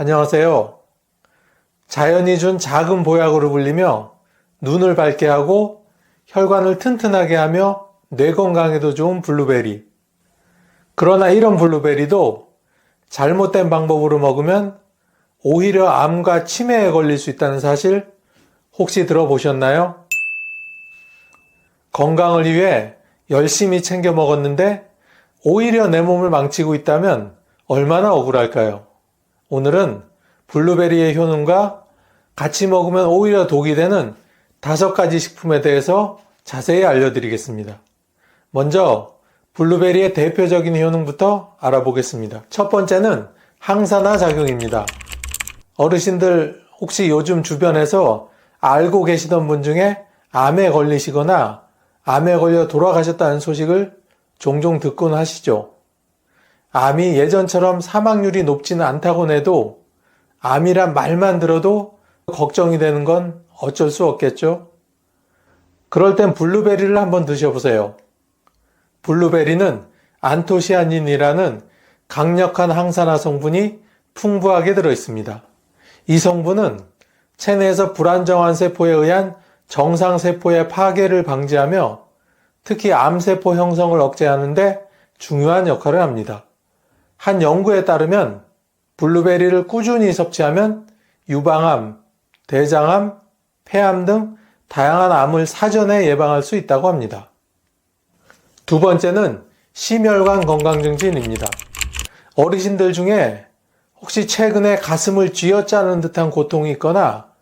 안녕하세요. 자연이 준 작은 보약으로 불리며 눈을 밝게 하고 혈관을 튼튼하게 하며 뇌 건강에도 좋은 블루베리. 그러나 이런 블루베리도 잘못된 방법으로 먹으면 오히려 암과 치매에 걸릴 수 있다는 사실 혹시 들어보셨나요? 건강을 위해 열심히 챙겨 먹었는데 오히려 내 몸을 망치고 있다면 얼마나 억울할까요? 오늘은 블루베리의 효능과 같이 먹으면 오히려 독이 되는 5가지 식품에 대해서 자세히 알려드리겠습니다. 먼저 블루베리의 대표적인 효능부터 알아보겠습니다. 첫 번째는 항산화 작용입니다. 어르신들 혹시 요즘 주변에서 알고 계시던 분 중에 암에 걸리시거나 암에 걸려 돌아가셨다는 소식을 종종 듣곤 하시죠? 암이 예전처럼 사망률이 높지는 않다곤 해도 암이란 말만 들어도 걱정이 되는 건 어쩔 수 없겠죠? 그럴 땐 블루베리를 한번 드셔보세요. 블루베리는 안토시아닌이라는 강력한 항산화 성분이 풍부하게 들어있습니다. 이 성분은 체내에서 불안정한 세포에 의한 정상세포의 파괴를 방지하며 특히 암세포 형성을 억제하는 데 중요한 역할을 합니다. 한 연구에 따르면 블루베리를 꾸준히 섭취하면 유방암, 대장암, 폐암 등 다양한 암을 사전에 예방할 수 있다고 합니다. 두 번째는 심혈관 건강 증진입니다. 어르신들 중에 혹시 최근에 가슴을 쥐어짜는 듯한 고통이 있거나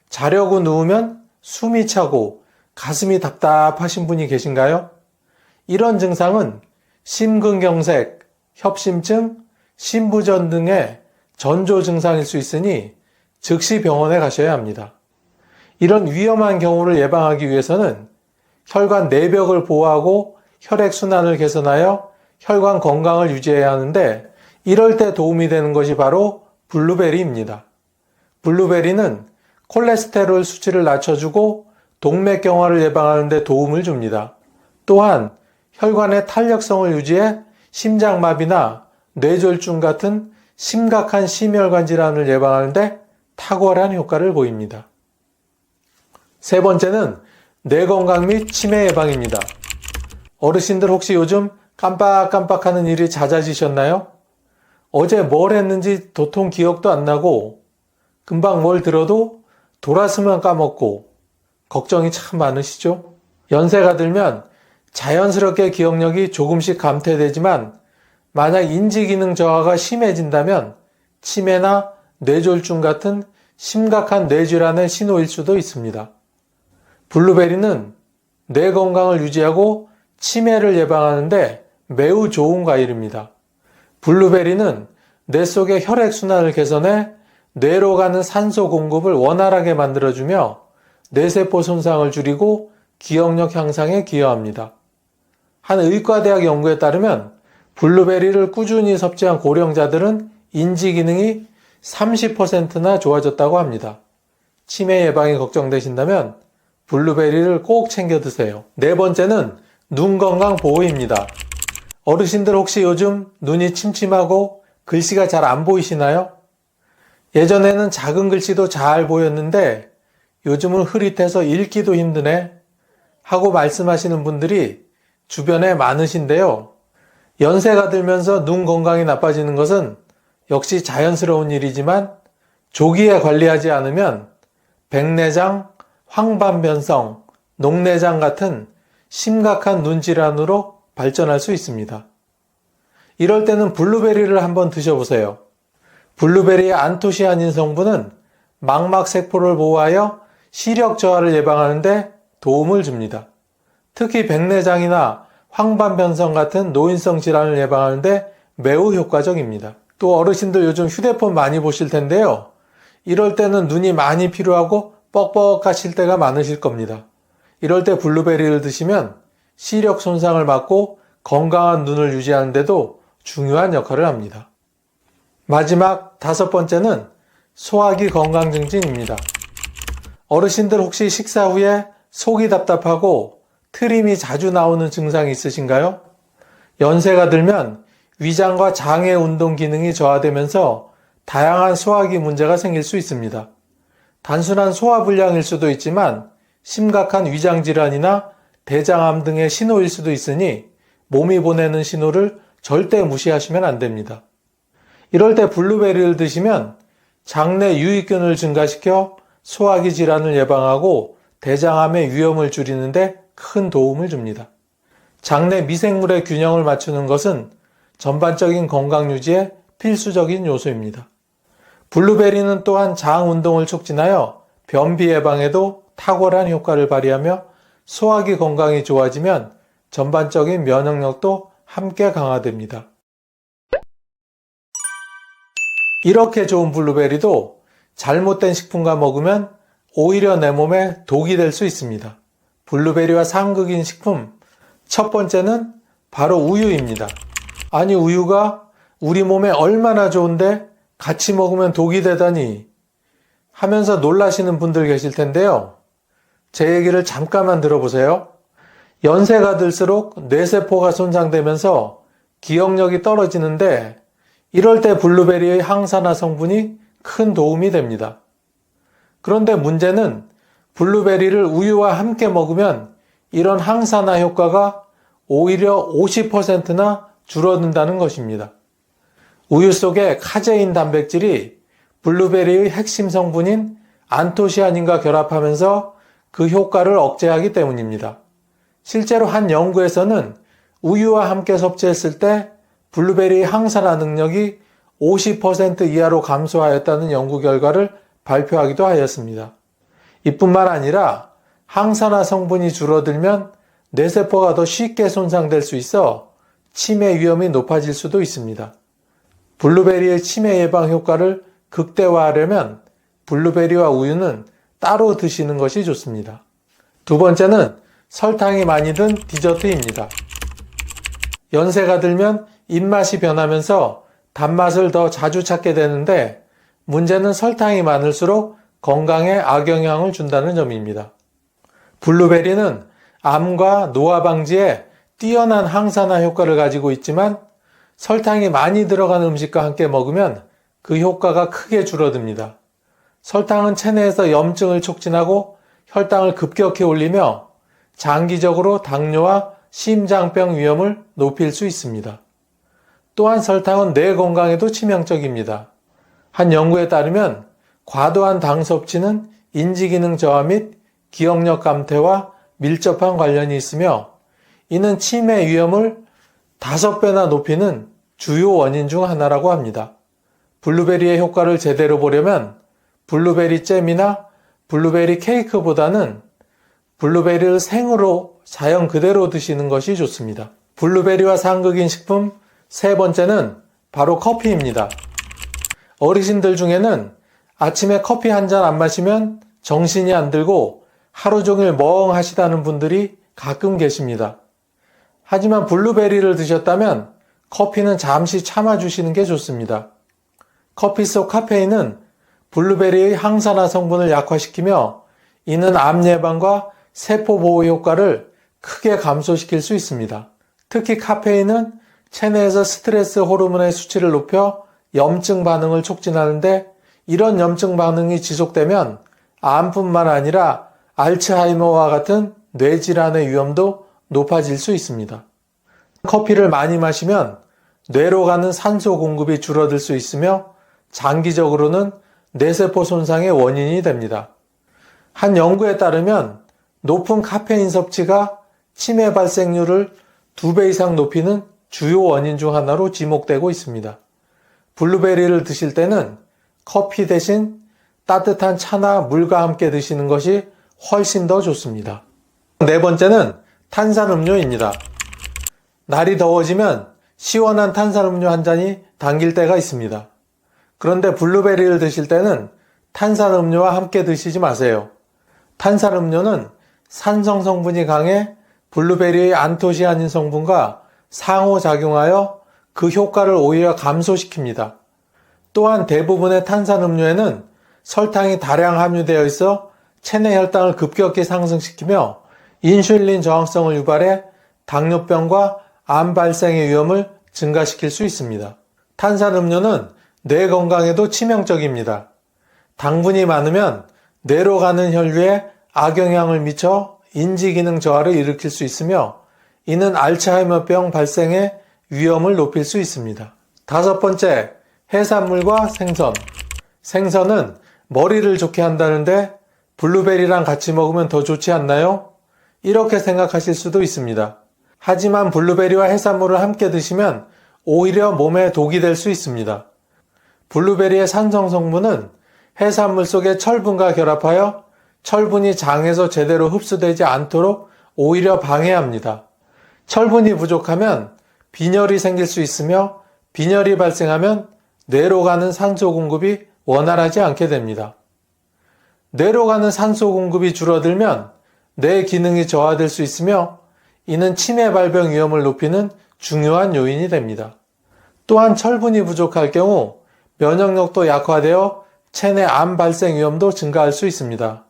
자려고 누우면 숨이 차고 가슴이 답답하신 분이 계신가요? 이런 증상은 심근경색, 협심증, 심부전 등의 전조 증상일 수 있으니 즉시 병원에 가셔야 합니다. 이런 위험한 경우를 예방하기 위해서는 혈관 내벽을 보호하고 혈액순환을 개선하여 혈관 건강을 유지해야 하는데 이럴 때 도움이 되는 것이 바로 블루베리입니다. 블루베리는 콜레스테롤 수치를 낮춰주고 동맥경화를 예방하는 데 도움을 줍니다. 또한 혈관의 탄력성을 유지해 심장마비나 뇌졸중 같은 심각한 심혈관 질환을 예방하는 데 탁월한 효과를 보입니다. 세 번째는 뇌 건강 및 치매 예방입니다. 어르신들 혹시 요즘 깜빡깜빡하는 일이 잦아지셨나요? 어제 뭘 했는지 도통 기억도 안 나고 금방 뭘 들어도 돌아서면 까먹고 걱정이 참 많으시죠? 연세가 들면 자연스럽게 기억력이 조금씩 감퇴되지만 만약 인지기능 저하가 심해진다면 치매나 뇌졸중 같은 심각한 뇌질환의 신호일 수도 있습니다. 블루베리는 뇌 건강을 유지하고 치매를 예방하는데 매우 좋은 과일입니다. 블루베리는 뇌 속의 혈액순환을 개선해 뇌로 가는 산소 공급을 원활하게 만들어주며 뇌세포 손상을 줄이고 기억력 향상에 기여합니다. 한 의과대학 연구에 따르면 블루베리를 꾸준히 섭취한 고령자들은 인지 기능이 30%나 좋아졌다고 합니다. 치매 예방이 걱정되신다면 블루베리를 꼭 챙겨 드세요. 네 번째는 눈 건강 보호입니다. 어르신들 혹시 요즘 눈이 침침하고 글씨가 잘 안 보이시나요? 예전에는 작은 글씨도 잘 보였는데 요즘은 흐릿해서 읽기도 힘드네 하고 말씀하시는 분들이 주변에 많으신데요. 연세가 들면서 눈 건강이 나빠지는 것은 역시 자연스러운 일이지만 조기에 관리하지 않으면 백내장, 황반변성, 녹내장 같은 심각한 눈 질환으로 발전할 수 있습니다. 이럴 때는 블루베리를 한번 드셔보세요. 블루베리의 안토시아닌 성분은 망막세포를 보호하여 시력 저하를 예방하는 데 도움을 줍니다. 특히 백내장이나 황반변성 같은 노인성 질환을 예방하는 데 매우 효과적입니다. 또 어르신들 요즘 휴대폰 많이 보실 텐데요. 이럴 때는 눈이 많이 피로하고 뻑뻑하실 때가 많으실 겁니다. 이럴 때 블루베리를 드시면 시력 손상을 막고 건강한 눈을 유지하는 데도 중요한 역할을 합니다. 마지막 5번째는 소화기 건강 증진입니다. 어르신들 혹시 식사 후에 속이 답답하고 트림이 자주 나오는 증상이 있으신가요? 연세가 들면 위장과 장의 운동 기능이 저하되면서 다양한 소화기 문제가 생길 수 있습니다. 단순한 소화불량일 수도 있지만 심각한 위장질환이나 대장암 등의 신호일 수도 있으니 몸이 보내는 신호를 절대 무시하시면 안 됩니다. 이럴 때 블루베리를 드시면 장내 유익균을 증가시켜 소화기 질환을 예방하고 대장암의 위험을 줄이는데 큰 도움을 줍니다. 장내 미생물의 균형을 맞추는 것은 전반적인 건강 유지에 필수적인 요소입니다. 블루베리는 또한 장 운동을 촉진하여 변비 예방에도 탁월한 효과를 발휘하며 소화기 건강이 좋아지면 전반적인 면역력도 함께 강화됩니다. 이렇게 좋은 블루베리도 잘못된 식품과 먹으면 오히려 내 몸에 독이 될 수 있습니다. 블루베리와 상극인 식품, 첫 번째는 바로 우유입니다. 아니, 우유가 우리 몸에 얼마나 좋은데 같이 먹으면 독이 되다니 하면서 놀라시는 분들 계실 텐데요. 제 얘기를 잠깐만 들어보세요. 연세가 들수록 뇌세포가 손상되면서 기억력이 떨어지는데 이럴 때 블루베리의 항산화 성분이 큰 도움이 됩니다. 그런데 문제는 블루베리를 우유와 함께 먹으면 이런 항산화 효과가 오히려 50%나 줄어든다는 것입니다. 우유 속의 카제인 단백질이 블루베리의 핵심 성분인 안토시아닌과 결합하면서 그 효과를 억제하기 때문입니다. 실제로 한 연구에서는 우유와 함께 섭취했을 때 블루베리의 항산화 능력이 50% 이하로 감소하였다는 연구 결과를 발표하기도 하였습니다. 이뿐만 아니라 항산화 성분이 줄어들면 뇌세포가 더 쉽게 손상될 수 있어 치매 위험이 높아질 수도 있습니다. 블루베리의 치매 예방 효과를 극대화하려면 블루베리와 우유는 따로 드시는 것이 좋습니다. 두 번째는 설탕이 많이 든 디저트입니다. 연세가 들면 입맛이 변하면서 단맛을 더 자주 찾게 되는데 문제는 설탕이 많을수록 건강에 악영향을 준다는 점입니다. 블루베리는 암과 노화 방지에 뛰어난 항산화 효과를 가지고 있지만 설탕이 많이 들어간 음식과 함께 먹으면 그 효과가 크게 줄어듭니다. 설탕은 체내에서 염증을 촉진하고 혈당을 급격히 올리며 장기적으로 당뇨와 심장병 위험을 높일 수 있습니다. 또한 설탕은 뇌 건강에도 치명적입니다. 한 연구에 따르면 과도한 당 섭취는 인지기능 저하 및 기억력 감퇴와 밀접한 관련이 있으며 이는 치매 위험을 5배나 높이는 주요 원인 중 하나라고 합니다. 블루베리의 효과를 제대로 보려면 블루베리 잼이나 블루베리 케이크보다는 블루베리를 생으로 자연 그대로 드시는 것이 좋습니다. 블루베리와 상극인 식품 세 번째는 바로 커피입니다. 어르신들 중에는 아침에 커피 한 잔 안 마시면 정신이 안 들고 하루 종일 멍하시다는 분들이 가끔 계십니다. 하지만 블루베리를 드셨다면 커피는 잠시 참아주시는 게 좋습니다. 커피 속 카페인은 블루베리의 항산화 성분을 약화시키며 이는 암 예방과 세포 보호 효과를 크게 감소시킬 수 있습니다. 특히 카페인은 체내에서 스트레스 호르몬의 수치를 높여 염증 반응을 촉진하는데 이런 염증 반응이 지속되면 암뿐만 아니라 알츠하이머와 같은 뇌질환의 위험도 높아질 수 있습니다. 커피를 많이 마시면 뇌로 가는 산소 공급이 줄어들 수 있으며 장기적으로는 뇌세포 손상의 원인이 됩니다. 한 연구에 따르면 높은 카페인 섭취가 치매 발생률을 2배 이상 높이는 주요 원인 중 하나로 지목되고 있습니다. 블루베리를 드실 때는 커피 대신 따뜻한 차나 물과 함께 드시는 것이 훨씬 더 좋습니다. 네 번째는 탄산음료입니다. 날이 더워지면 시원한 탄산음료 한 잔이 당길 때가 있습니다. 그런데 블루베리를 드실 때는 탄산음료와 함께 드시지 마세요. 탄산음료는 산성 성분이 강해 블루베리의 안토시아닌 성분과 상호작용하여 그 효과를 오히려 감소시킵니다. 또한 대부분의 탄산음료에는 설탕이 다량 함유되어 있어 체내 혈당을 급격히 상승시키며 인슐린 저항성을 유발해 당뇨병과 암 발생의 위험을 증가시킬 수 있습니다. 탄산음료는 뇌 건강에도 치명적입니다. 당분이 많으면 뇌로 가는 혈류에 악영향을 미쳐 인지기능 저하를 일으킬 수 있으며 이는 알츠하이머병 발생의 위험을 높일 수 있습니다. 다섯 번째, 해산물과 생선. 생선은 머리를 좋게 한다는데 블루베리랑 같이 먹으면 더 좋지 않나요? 이렇게 생각하실 수도 있습니다. 하지만 블루베리와 해산물을 함께 드시면 오히려 몸에 독이 될 수 있습니다. 블루베리의 산성 성분은 해산물 속의 철분과 결합하여 철분이 장에서 제대로 흡수되지 않도록 오히려 방해합니다. 철분이 부족하면 빈혈이 생길 수 있으며 빈혈이 발생하면 뇌로 가는 산소 공급이 원활하지 않게 됩니다. 뇌로 가는 산소 공급이 줄어들면 뇌 기능이 저하될 수 있으며 이는 치매 발병 위험을 높이는 중요한 요인이 됩니다. 또한 철분이 부족할 경우 면역력도 약화되어 체내 암 발생 위험도 증가할 수 있습니다.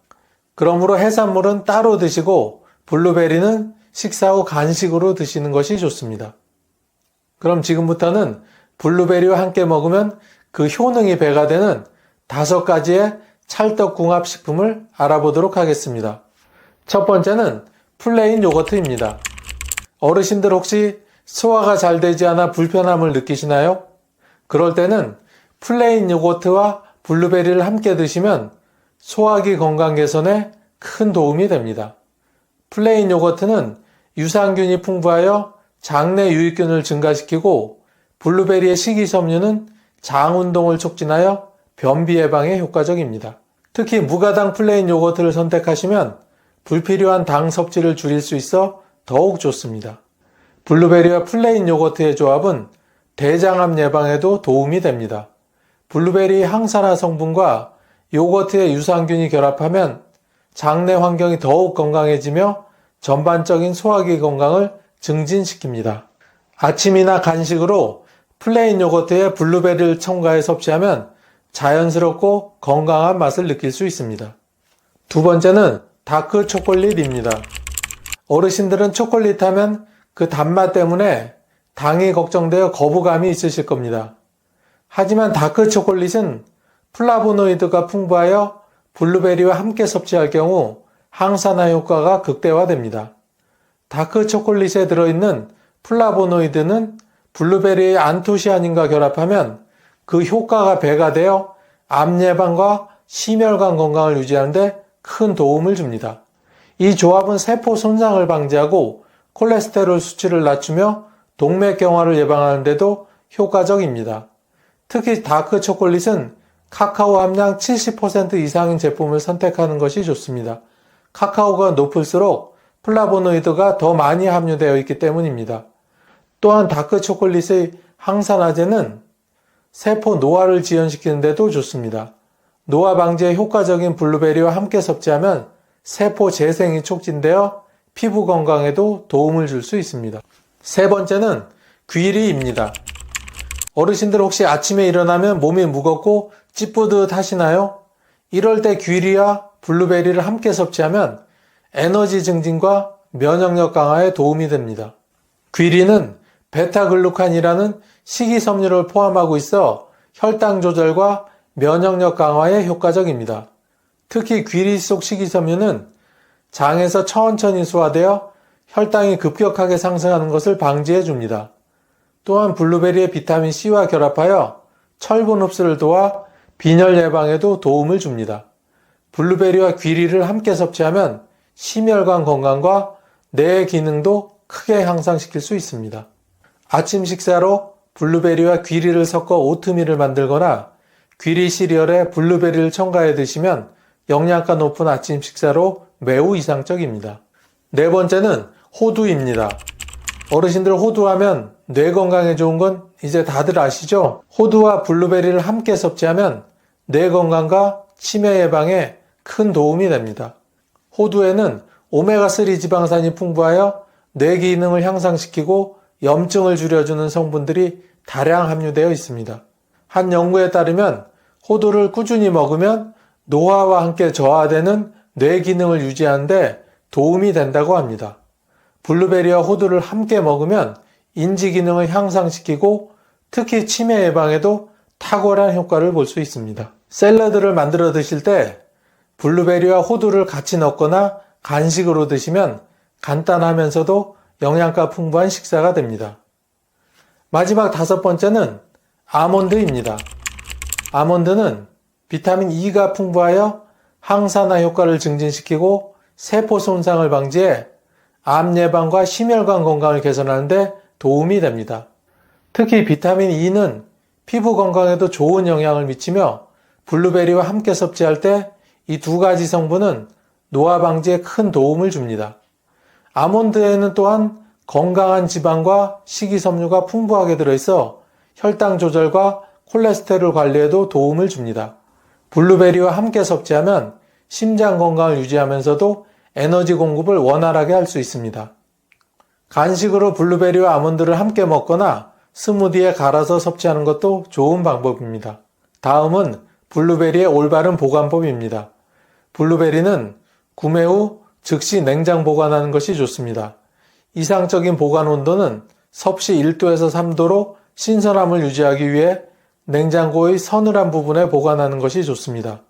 그러므로 해산물은 따로 드시고 블루베리는 식사 후 간식으로 드시는 것이 좋습니다. 그럼 지금부터는 블루베리와 함께 먹으면 그 효능이 배가 되는 5가지의 찰떡궁합식품을 알아보도록 하겠습니다. 첫 번째는 플레인 요거트입니다. 어르신들 혹시 소화가 잘 되지 않아 불편함을 느끼시나요? 그럴 때는 플레인 요거트와 블루베리를 함께 드시면 소화기 건강 개선에 큰 도움이 됩니다. 플레인 요거트는 유산균이 풍부하여 장내 유익균을 증가시키고 블루베리의 식이섬유는 장 운동을 촉진하여 변비 예방에 효과적입니다. 특히 무가당 플레인 요거트를 선택하시면 불필요한 당 섭취를 줄일 수 있어 더욱 좋습니다. 블루베리와 플레인 요거트의 조합은 대장암 예방에도 도움이 됩니다. 블루베리 항산화 성분과 요거트의 유산균이 결합하면 장내 환경이 더욱 건강해지며 전반적인 소화기 건강을 증진시킵니다. 아침이나 간식으로 플레인 요거트에 블루베리를 첨가해 섭취하면 자연스럽고 건강한 맛을 느낄 수 있습니다. 두 번째는 다크 초콜릿입니다. 어르신들은 초콜릿 하면 그 단맛 때문에 당이 걱정되어 거부감이 있으실 겁니다. 하지만 다크 초콜릿은 플라보노이드가 풍부하여 블루베리와 함께 섭취할 경우 항산화 효과가 극대화됩니다. 다크 초콜릿에 들어있는 플라보노이드는 블루베리의 안토시아닌과 결합하면 그 효과가 배가 되어 암 예방과 심혈관 건강을 유지하는 데 큰 도움을 줍니다. 이 조합은 세포 손상을 방지하고 콜레스테롤 수치를 낮추며 동맥경화를 예방하는 데도 효과적입니다. 특히 다크 초콜릿은 카카오 함량 70% 이상인 제품을 선택하는 것이 좋습니다. 카카오가 높을수록 플라보노이드가 더 많이 함유되어 있기 때문입니다. 또한 다크 초콜릿의 항산화제는 세포 노화를 지연시키는 데도 좋습니다. 노화 방지에 효과적인 블루베리와 함께 섭취하면 세포 재생이 촉진되어 피부 건강에도 도움을 줄 수 있습니다. 세 번째는 귀리입니다. 어르신들 혹시 아침에 일어나면 몸이 무겁고 찌뿌듯 하시나요? 이럴 때 귀리와 블루베리를 함께 섭취하면 에너지 증진과 면역력 강화에 도움이 됩니다. 귀리는 베타글루칸이라는 식이섬유를 포함하고 있어 혈당 조절과 면역력 강화에 효과적입니다. 특히 귀리 속 식이섬유는 장에서 천천히 소화되어 혈당이 급격하게 상승하는 것을 방지해 줍니다. 또한 블루베리의 비타민 C와 결합하여 철분 흡수를 도와 빈혈 예방에도 도움을 줍니다. 블루베리와 귀리를 함께 섭취하면 심혈관 건강과 뇌 기능도 크게 향상시킬 수 있습니다. 아침 식사로 블루베리와 귀리를 섞어 오트밀을 만들거나 귀리 시리얼에 블루베리를 첨가해 드시면 영양가 높은 아침 식사로 매우 이상적입니다. 네 번째는 호두입니다. 어르신들 호두하면 뇌 건강에 좋은 건 이제 다들 아시죠? 호두와 블루베리를 함께 섭취하면 뇌 건강과 치매 예방에 큰 도움이 됩니다. 호두에는 오메가3 지방산이 풍부하여 뇌 기능을 향상시키고 염증을 줄여주는 성분들이 다량 함유되어 있습니다. 한 연구에 따르면 호두를 꾸준히 먹으면 노화와 함께 저하되는 뇌 기능을 유지하는 데 도움이 된다고 합니다. 블루베리와 호두를 함께 먹으면 인지 기능을 향상시키고 특히 치매 예방에도 탁월한 효과를 볼 수 있습니다. 샐러드를 만들어 드실 때 블루베리와 호두를 같이 넣거나 간식으로 드시면 간단하면서도 영양가 풍부한 식사가 됩니다. 마지막 5번째는 아몬드입니다. 아몬드는 비타민 E가 풍부하여 항산화 효과를 증진시키고 세포 손상을 방지해 암 예방과 심혈관 건강을 개선하는 데 도움이 됩니다. 특히 비타민 E는 피부 건강에도 좋은 영향을 미치며 블루베리와 함께 섭취할 때 이 2가지 성분은 노화 방지에 큰 도움을 줍니다. 아몬드에는 또한 건강한 지방과 식이섬유가 풍부하게 들어있어 혈당 조절과 콜레스테롤 관리에도 도움을 줍니다. 블루베리와 함께 섭취하면 심장 건강을 유지하면서도 에너지 공급을 원활하게 할 수 있습니다. 간식으로 블루베리와 아몬드를 함께 먹거나 스무디에 갈아서 섭취하는 것도 좋은 방법입니다. 다음은 블루베리의 올바른 보관법입니다. 블루베리는 구매 후 즉시 냉장 보관하는 것이 좋습니다. 이상적인 보관 온도는 섭씨 1도에서 3도로 신선함을 유지하기 위해 냉장고의 서늘한 부분에 보관하는 것이 좋습니다.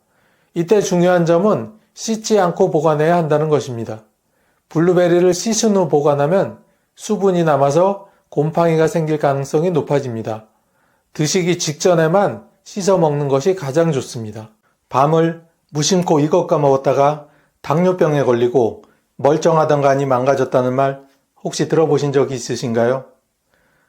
이때 중요한 점은 씻지 않고 보관해야 한다는 것입니다. 블루베리를 씻은 후 보관하면 수분이 남아서 곰팡이가 생길 가능성이 높아집니다. 드시기 직전에만 씻어 먹는 것이 가장 좋습니다. 밤을 무심코 이것과 먹었다가 당뇨병에 걸리고 멀쩡하던 간이 망가졌다는 말 혹시 들어보신 적이 있으신가요?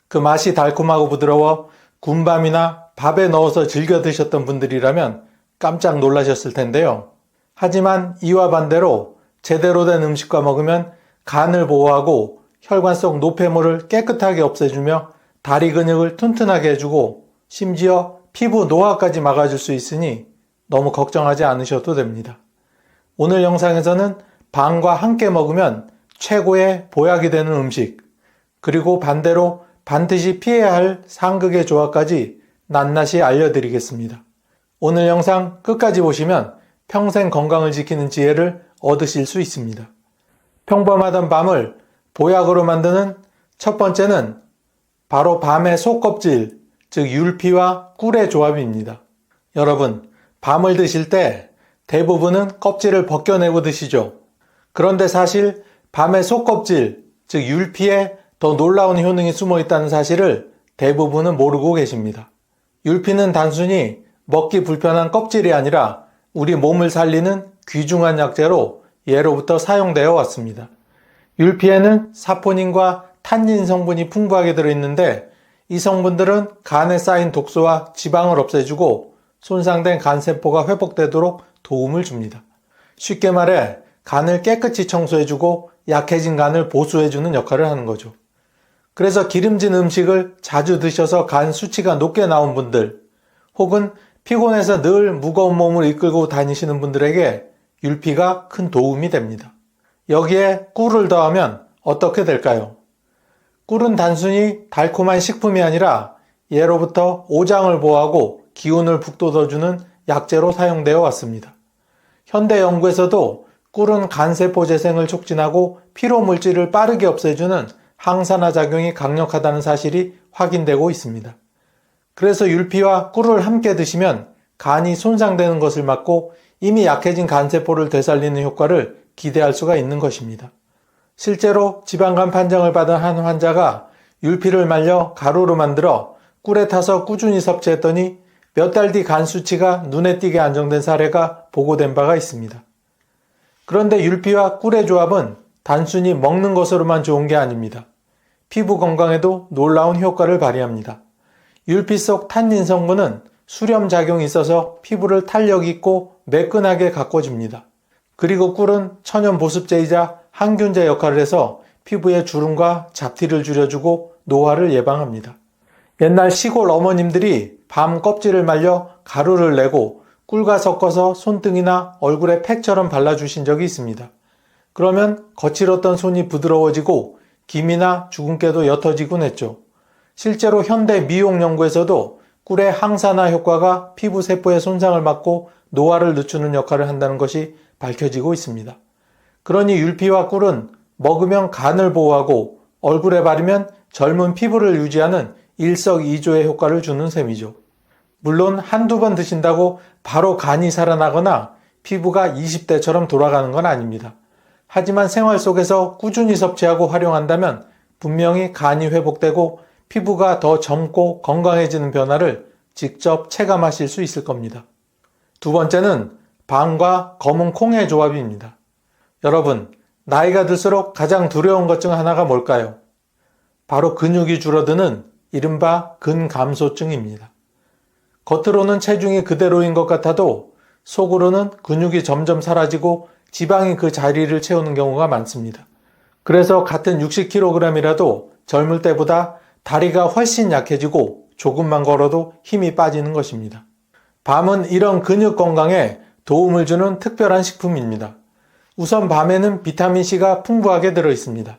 그 맛이 달콤하고 부드러워 군밤이나 밥에 넣어서 즐겨 드셨던 분들이라면 깜짝 놀라셨을 텐데요. 하지만 이와 반대로 제대로 된 음식과 먹으면 간을 보호하고 혈관 속 노폐물을 깨끗하게 없애주며 다리 근육을 튼튼하게 해주고 심지어 피부 노화까지 막아줄 수 있으니 너무 걱정하지 않으셔도 됩니다. 오늘 영상에서는 밤과 함께 먹으면 최고의 보약이 되는 음식, 그리고 반대로 반드시 피해야 할 상극의 조화까지 낱낱이 알려드리겠습니다. 오늘 영상 끝까지 보시면 평생 건강을 지키는 지혜를 얻으실 수 있습니다. 평범하던 밤을 보약으로 만드는 첫 번째는 바로 밤의 속껍질, 즉 율피와 꿀의 조합입니다. 여러분, 밤을 드실 때 대부분은 껍질을 벗겨내고 드시죠. 그런데 사실 밤의 속껍질, 즉 율피에 더 놀라운 효능이 숨어 있다는 사실을 대부분은 모르고 계십니다. 율피는 단순히 먹기 불편한 껍질이 아니라 우리 몸을 살리는 귀중한 약재로 예로부터 사용되어 왔습니다. 율피에는 사포닌과 탄닌 성분이 풍부하게 들어있는데 이 성분들은 간에 쌓인 독소와 지방을 없애주고 손상된 간세포가 회복되도록 도움을 줍니다. 쉽게 말해 간을 깨끗이 청소해주고 약해진 간을 보수해주는 역할을 하는 거죠. 그래서 기름진 음식을 자주 드셔서 간 수치가 높게 나온 분들, 혹은 피곤해서 늘 무거운 몸을 이끌고 다니시는 분들에게 율피가 큰 도움이 됩니다. 여기에 꿀을 더하면 어떻게 될까요? 꿀은 단순히 달콤한 식품이 아니라 예로부터 오장을 보호하고 기운을 북돋워주는 약재로 사용되어 왔습니다. 현대 연구에서도 꿀은 간세포 재생을 촉진하고 피로물질을 빠르게 없애주는 항산화 작용이 강력하다는 사실이 확인되고 있습니다. 그래서 율피와 꿀을 함께 드시면 간이 손상되는 것을 막고 이미 약해진 간세포를 되살리는 효과를 기대할 수가 있는 것입니다. 실제로 지방간 판정을 받은 한 환자가 율피를 말려 가루로 만들어 꿀에 타서 꾸준히 섭취했더니 몇 달 뒤 간 수치가 눈에 띄게 안정된 사례가 보고된 바가 있습니다. 그런데 율피와 꿀의 조합은 단순히 먹는 것으로만 좋은 게 아닙니다. 피부 건강에도 놀라운 효과를 발휘합니다. 율피 속 탄닌 성분은 수렴 작용이 있어서 피부를 탄력 있고 매끈하게 가꿔줍니다. 그리고 꿀은 천연 보습제이자 항균제 역할을 해서 피부의 주름과 잡티를 줄여주고 노화를 예방합니다. 옛날 시골 어머님들이 밤 껍질을 말려 가루를 내고 꿀과 섞어서 손등이나 얼굴에 팩처럼 발라주신 적이 있습니다. 그러면 거칠었던 손이 부드러워지고 기미나 주근깨도 옅어지곤 했죠. 실제로 현대 미용 연구에서도 꿀의 항산화 효과가 피부 세포의 손상을 막고 노화를 늦추는 역할을 한다는 것이 밝혀지고 있습니다. 그러니 율피와 꿀은 먹으면 간을 보호하고 얼굴에 바르면 젊은 피부를 유지하는 일석이조의 효과를 주는 셈이죠. 물론 한두 번 드신다고 바로 간이 살아나거나 피부가 20대처럼 돌아가는 건 아닙니다. 하지만 생활 속에서 꾸준히 섭취하고 활용한다면 분명히 간이 회복되고 피부가 더 젊고 건강해지는 변화를 직접 체감하실 수 있을 겁니다. 두 번째는 밤과 검은 콩의 조합입니다. 여러분, 나이가 들수록 가장 두려운 것 중 하나가 뭘까요? 바로 근육이 줄어드는 이른바 근감소증입니다. 겉으로는 체중이 그대로인 것 같아도 속으로는 근육이 점점 사라지고 지방이 그 자리를 채우는 경우가 많습니다. 그래서 같은 60kg이라도 젊을 때보다 다리가 훨씬 약해지고 조금만 걸어도 힘이 빠지는 것입니다. 밤은 이런 근육 건강에 도움을 주는 특별한 식품입니다. 우선 밤에는 비타민C가 풍부하게 들어있습니다.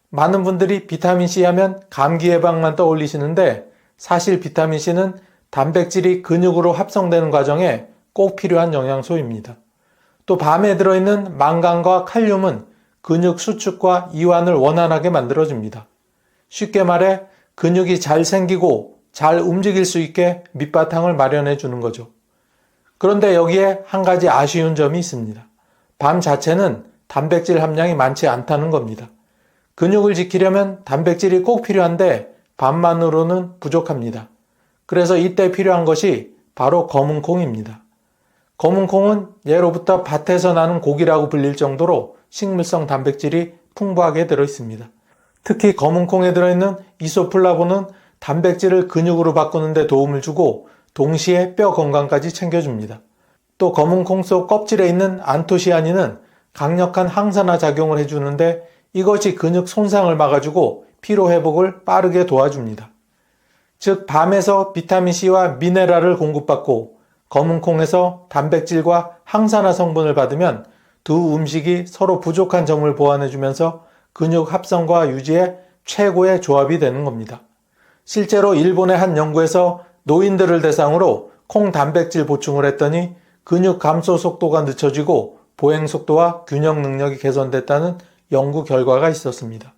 많은 분들이 비타민C 하면 감기 예방만 떠올리시는데 사실 비타민C는 단백질이 근육으로 합성되는 과정에 꼭 필요한 영양소입니다. 또 밤에 들어있는 망간과 칼륨은 근육 수축과 이완을 원활하게 만들어줍니다. 쉽게 말해 근육이 잘 생기고 잘 움직일 수 있게 밑바탕을 마련해 주는 거죠. 그런데 여기에 한 가지 아쉬운 점이 있습니다. 밤 자체는 단백질 함량이 많지 않다는 겁니다. 근육을 지키려면 단백질이 꼭 필요한데 밤만으로는 부족합니다. 그래서 이때 필요한 것이 바로 검은 콩입니다. 검은 콩은 예로부터 밭에서 나는 고기라고 불릴 정도로 식물성 단백질이 풍부하게 들어있습니다. 특히 검은 콩에 들어있는 이소플라본은 단백질을 근육으로 바꾸는 데 도움을 주고 동시에 뼈 건강까지 챙겨줍니다. 또 검은 콩 속 껍질에 있는 안토시아닌은 강력한 항산화 작용을 해주는데 이것이 근육 손상을 막아주고 피로 회복을 빠르게 도와줍니다. 즉 밤에서 비타민C와 미네랄을 공급받고 검은 콩에서 단백질과 항산화 성분을 받으면 두 음식이 서로 부족한 점을 보완해주면서 근육 합성과 유지에 최고의 조합이 되는 겁니다. 실제로 일본의 한 연구에서 노인들을 대상으로 콩 단백질 보충을 했더니 근육 감소 속도가 늦춰지고 보행 속도와 균형 능력이 개선됐다는 연구 결과가 있었습니다.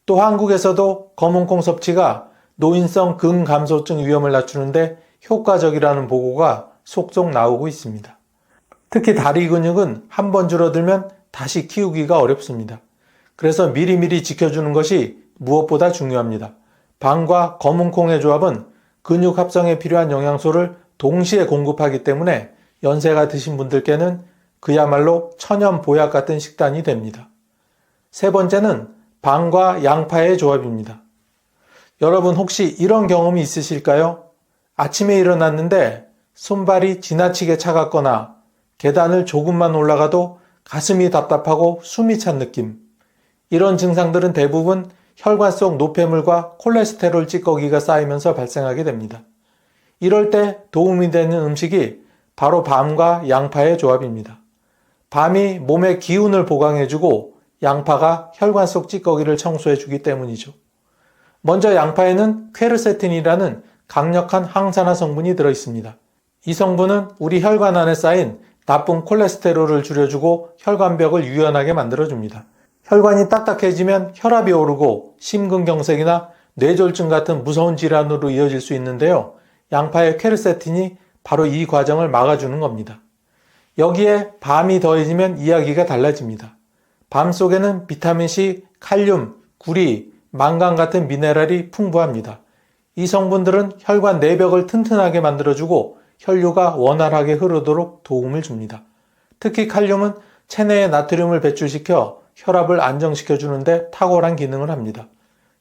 또 한국에서도 검은 콩 섭취가 노인성 근감소증 위험을 낮추는데 효과적이라는 보고가 속속 나오고 있습니다. 특히 다리 근육은 한 번 줄어들면 다시 키우기가 어렵습니다. 그래서 미리미리 지켜주는 것이 무엇보다 중요합니다. 밤과 검은 콩의 조합은 근육 합성에 필요한 영양소를 동시에 공급하기 때문에 연세가 드신 분들께는 그야말로 천연 보약 같은 식단이 됩니다. 세 번째는 밤과 양파의 조합입니다. 여러분 혹시 이런 경험이 있으실까요? 아침에 일어났는데 손발이 지나치게 차갑거나 계단을 조금만 올라가도 가슴이 답답하고 숨이 찬 느낌. 이런 증상들은 대부분 혈관 속 노폐물과 콜레스테롤 찌꺼기가 쌓이면서 발생하게 됩니다. 이럴 때 도움이 되는 음식이 바로 밤과 양파의 조합입니다. 밤이 몸의 기운을 보강해주고 양파가 혈관 속 찌꺼기를 청소해주기 때문이죠. 먼저 양파에는 퀘르세틴이라는 강력한 항산화 성분이 들어있습니다. 이 성분은 우리 혈관 안에 쌓인 나쁜 콜레스테롤을 줄여주고 혈관벽을 유연하게 만들어줍니다. 혈관이 딱딱해지면 혈압이 오르고 심근경색이나 뇌졸중 같은 무서운 질환으로 이어질 수 있는데요. 양파의 퀘르세틴이 바로 이 과정을 막아주는 겁니다. 여기에 밤이 더해지면 이야기가 달라집니다. 밤 속에는 비타민C, 칼륨, 구리, 망간 같은 미네랄이 풍부합니다. 이 성분들은 혈관 내벽을 튼튼하게 만들어주고 혈류가 원활하게 흐르도록 도움을 줍니다. 특히 칼륨은 체내에 나트륨을 배출시켜 혈압을 안정시켜주는데 탁월한 기능을 합니다.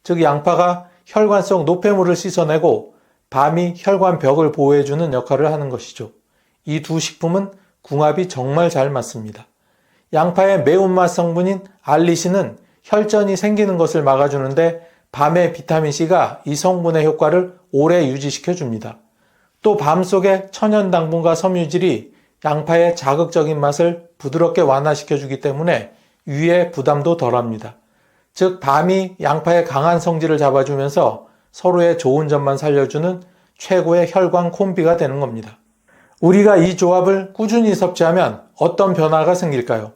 즉 양파가 혈관 속 노폐물을 씻어내고 밤이 혈관 벽을 보호해주는 역할을 하는 것이죠. 이 두 식품은 궁합이 정말 잘 맞습니다. 양파의 매운맛 성분인 알리신은 혈전이 생기는 것을 막아주는데 밤의 비타민C가 이 성분의 효과를 오래 유지시켜줍니다. 또 밤 속의 천연 당분과 섬유질이 양파의 자극적인 맛을 부드럽게 완화시켜주기 때문에 위에 부담도 덜합니다. 즉 밤이 양파의 강한 성질을 잡아주면서 서로의 좋은 점만 살려주는 최고의 혈관 콤비가 되는 겁니다. 우리가 이 조합을 꾸준히 섭취하면 어떤 변화가 생길까요?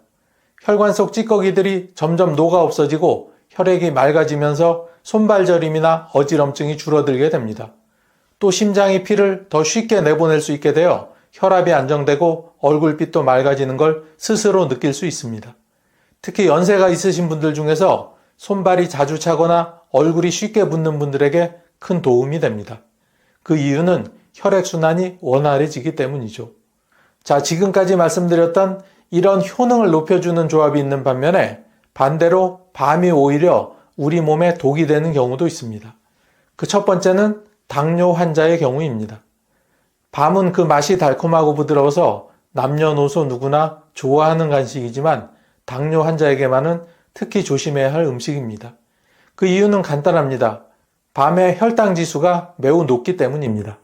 혈관 속 찌꺼기들이 점점 녹아 없어지고 혈액이 맑아지면서 손발 저림이나 어지럼증이 줄어들게 됩니다. 또 심장이 피를 더 쉽게 내보낼 수 있게 되어 혈압이 안정되고 얼굴빛도 맑아지는 걸 스스로 느낄 수 있습니다. 특히 연세가 있으신 분들 중에서 손발이 자주 차거나 얼굴이 쉽게 붓는 분들에게 큰 도움이 됩니다. 그 이유는 혈액순환이 원활해지기 때문이죠. 자, 지금까지 말씀드렸던 이런 효능을 높여주는 조합이 있는 반면에 반대로 밤이 오히려 우리 몸에 독이 되는 경우도 있습니다. 그 첫 번째는 당뇨 환자의 경우입니다. 밤은 그 맛이 달콤하고 부드러워서 남녀노소 누구나 좋아하는 간식이지만 당뇨 환자에게만은 특히 조심해야 할 음식입니다. 그 이유는 간단합니다. 밤의 혈당 지수가 매우 높기 때문입니다.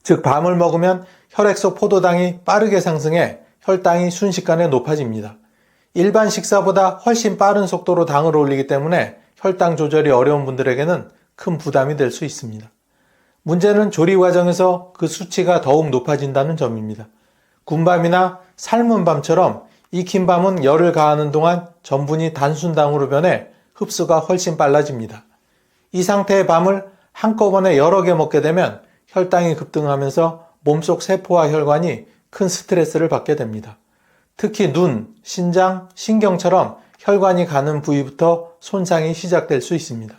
즉 밤을 먹으면 혈액 속 포도당이 빠르게 상승해 혈당이 순식간에 높아집니다. 일반 식사보다 훨씬 빠른 속도로 당을 올리기 때문에 혈당 조절이 어려운 분들에게는 큰 부담이 될 수 있습니다. 문제는 조리 과정에서 그 수치가 더욱 높아진다는 점입니다. 군밤이나 삶은 밤처럼 익힌 밤은 열을 가하는 동안 전분이 단순당으로 변해 흡수가 훨씬 빨라집니다. 이 상태의 밤을 한꺼번에 여러 개 먹게 되면 혈당이 급등하면서 몸속 세포와 혈관이 큰 스트레스를 받게 됩니다. 특히 눈, 신장, 신경처럼 혈관이 가는 부위부터 손상이 시작될 수 있습니다.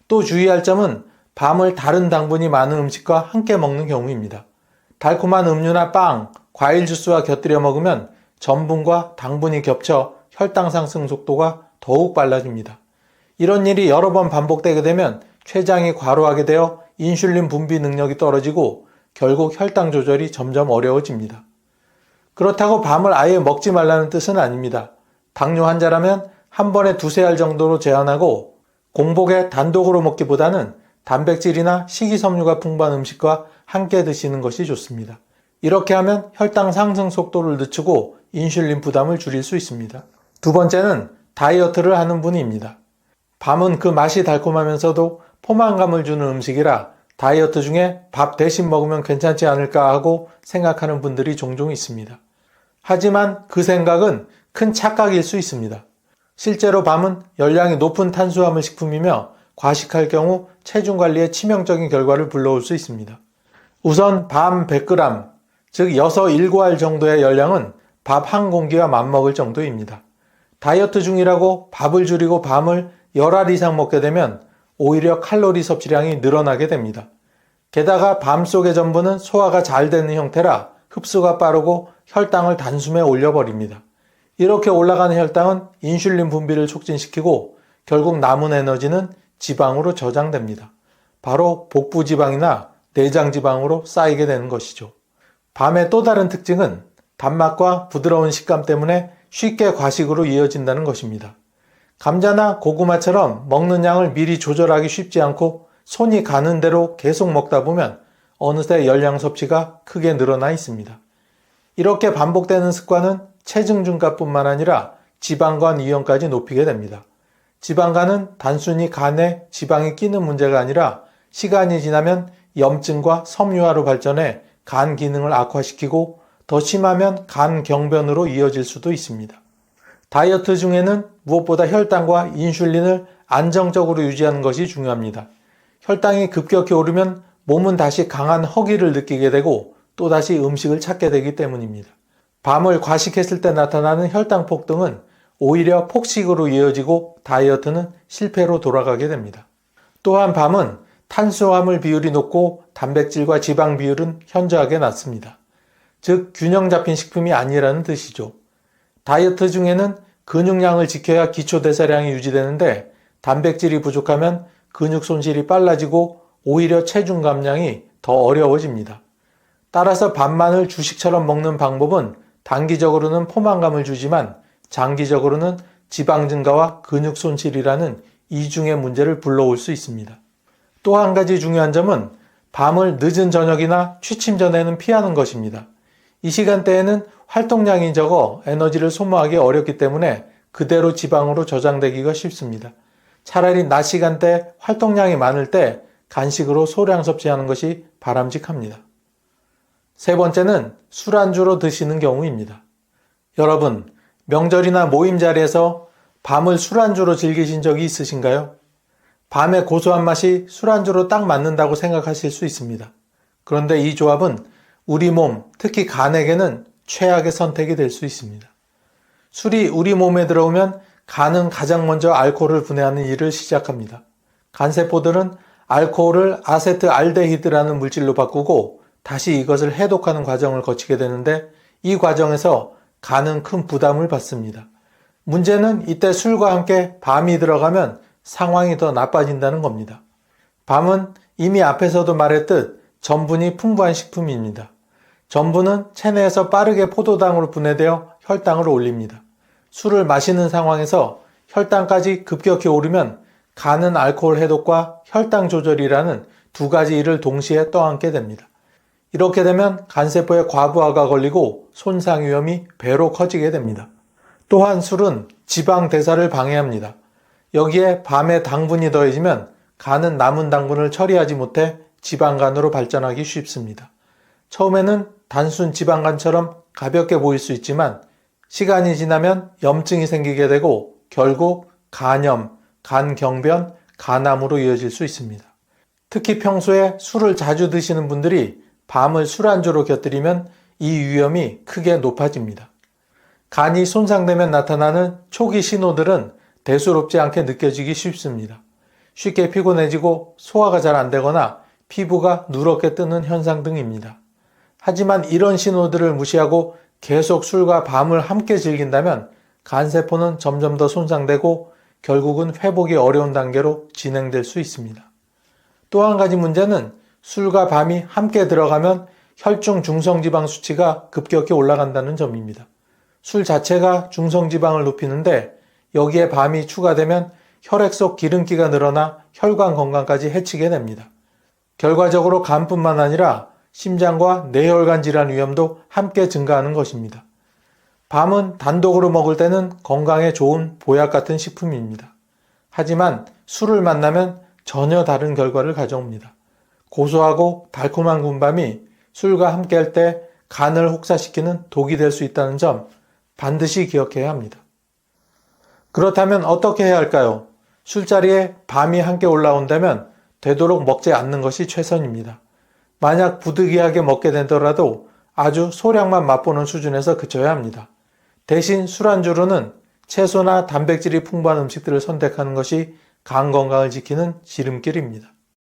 또 주의할 점은 밤을 다른 당분이 많은 음식과 함께 먹는 경우입니다. 달콤한 음료나 빵, 과일 주스와 곁들여 먹으면 전분과 당분이 겹쳐 혈당 상승 속도가 더욱 빨라집니다. 이런 일이 여러 번 반복되게 되면 췌장이 과로하게 되어 인슐린 분비 능력이 떨어지고 결국 혈당 조절이 점점 어려워집니다. 그렇다고 밤을 아예 먹지 말라는 뜻은 아닙니다. 당뇨 환자라면 한 번에 두세 알 정도로 제한하고 공복에 단독으로 먹기보다는 단백질이나 식이섬유가 풍부한 음식과 함께 드시는 것이 좋습니다. 이렇게 하면 혈당 상승 속도를 늦추고 인슐린 부담을 줄일 수 있습니다. 두 번째는 다이어트를 하는 분입니다. 밤은 그 맛이 달콤하면서도 포만감을 주는 음식이라 다이어트 중에 밥 대신 먹으면 괜찮지 않을까 하고 생각하는 분들이 종종 있습니다. 하지만 그 생각은 큰 착각일 수 있습니다. 실제로 밤은 열량이 높은 탄수화물 식품이며 과식할 경우 체중 관리에 치명적인 결과를 불러올 수 있습니다. 우선 밤 100g, 즉 6, 7알 정도의 열량은 밥 한 공기와 맞먹을 정도입니다. 다이어트 중이라고 밥을 줄이고 밤을 10알 이상 먹게 되면 오히려 칼로리 섭취량이 늘어나게 됩니다. 게다가 밤 속의 전분은 소화가 잘 되는 형태라 흡수가 빠르고 혈당을 단숨에 올려버립니다. 이렇게 올라가는 혈당은 인슐린 분비를 촉진시키고 결국 남은 에너지는 지방으로 저장됩니다. 바로 복부지방이나 내장지방으로 쌓이게 되는 것이죠. 밤의 또 다른 특징은 단맛과 부드러운 식감 때문에 쉽게 과식으로 이어진다는 것입니다. 감자나 고구마처럼 먹는 양을 미리 조절하기 쉽지 않고 손이 가는 대로 계속 먹다 보면 어느새 열량 섭취가 크게 늘어나 있습니다. 이렇게 반복되는 습관은 체중 증가뿐만 아니라 지방간 위험까지 높이게 됩니다. 지방간은 단순히 간에 지방이 끼는 문제가 아니라 시간이 지나면 염증과 섬유화로 발전해 간 기능을 악화시키고 더 심하면 간 경변으로 이어질 수도 있습니다. 다이어트 중에는 무엇보다 혈당과 인슐린을 안정적으로 유지하는 것이 중요합니다. 혈당이 급격히 오르면 몸은 다시 강한 허기를 느끼게 되고 또다시 음식을 찾게 되기 때문입니다. 밤을 과식했을 때 나타나는 혈당 폭등은 오히려 폭식으로 이어지고 다이어트는 실패로 돌아가게 됩니다. 또한 밤은 탄수화물 비율이 높고 단백질과 지방 비율은 현저하게 낮습니다. 즉 균형 잡힌 식품이 아니라는 뜻이죠. 다이어트 중에는 근육량을 지켜야 기초대사량이 유지되는데 단백질이 부족하면 근육 손실이 빨라지고 오히려 체중 감량이 더 어려워집니다. 따라서 밤만을 주식처럼 먹는 방법은 단기적으로는 포만감을 주지만 장기적으로는 지방 증가와 근육 손실이라는 이중의 문제를 불러올 수 있습니다. 또 한 가지 중요한 점은 밤을 늦은 저녁이나 취침 전에는 피하는 것입니다. 이 시간대에는 활동량이 적어 에너지를 소모하기 어렵기 때문에 그대로 지방으로 저장되기가 쉽습니다. 차라리 낮 시간대 활동량이 많을 때 간식으로 소량 섭취하는 것이 바람직합니다. 세 번째는 술안주로 드시는 경우입니다. 여러분, 명절이나 모임 자리에서 밤을 술안주로 즐기신 적이 있으신가요? 밤의 고소한 맛이 술안주로 딱 맞는다고 생각하실 수 있습니다. 그런데 이 조합은 우리 몸, 특히 간에게는 최악의 선택이 될 수 있습니다. 술이 우리 몸에 들어오면 간은 가장 먼저 알코올을 분해하는 일을 시작합니다. 간세포들은 알코올을 아세트알데히드라는 물질로 바꾸고 다시 이것을 해독하는 과정을 거치게 되는데 이 과정에서 간은 큰 부담을 받습니다. 문제는 이때 술과 함께 밤이 들어가면 상황이 더 나빠진다는 겁니다. 밤은 이미 앞에서도 말했듯 전분이 풍부한 식품입니다. 전분은 체내에서 빠르게 포도당으로 분해되어 혈당을 올립니다. 술을 마시는 상황에서 혈당까지 급격히 오르면 간은 알코올 해독과 혈당 조절이라는 두 가지 일을 동시에 떠안게 됩니다. 이렇게 되면 간세포의 과부하가 걸리고 손상 위험이 배로 커지게 됩니다. 또한 술은 지방 대사를 방해합니다. 여기에 밤에 당분이 더해지면 간은 남은 당분을 처리하지 못해 지방간으로 발전하기 쉽습니다. 처음에는 단순 지방간처럼 가볍게 보일 수 있지만 시간이 지나면 염증이 생기게 되고 결국 간염, 간경변, 간암으로 이어질 수 있습니다. 특히 평소에 술을 자주 드시는 분들이 밤을 술안주로 곁들이면 이 위험이 크게 높아집니다. 간이 손상되면 나타나는 초기 신호들은 대수롭지 않게 느껴지기 쉽습니다. 쉽게 피곤해지고 소화가 잘 안 되거나 피부가 누렇게 뜨는 현상 등입니다. 하지만 이런 신호들을 무시하고 계속 술과 밤을 함께 즐긴다면 간세포는 점점 더 손상되고 결국은 회복이 어려운 단계로 진행될 수 있습니다. 또 한 가지 문제는 술과 밤이 함께 들어가면 혈중 중성지방 수치가 급격히 올라간다는 점입니다. 술 자체가 중성지방을 높이는데 여기에 밤이 추가되면 혈액 속 기름기가 늘어나 혈관 건강까지 해치게 됩니다. 결과적으로 간뿐만 아니라 심장과 뇌혈관 질환 위험도 함께 증가하는 것입니다. 밤은 단독으로 먹을 때는 건강에 좋은 보약 같은 식품입니다. 하지만 술을 만나면 전혀 다른 결과를 가져옵니다. 고소하고 달콤한 군밤이 술과 함께 할 때 간을 혹사시키는 독이 될 수 있다는 점 반드시 기억해야 합니다. 그렇다면 어떻게 해야 할까요? 술자리에 밤이 함께 올라온다면 되도록 먹지 않는 것이 최선입니다. 만약 부득이하게 먹게 되더라도 아주 소량만 맛보는 수준에서 그쳐야 합니다. 대신 술안주로는 채소나 단백질이 풍부한 음식들을 선택하는 것이 간 건강을 지키는 지름길입니다.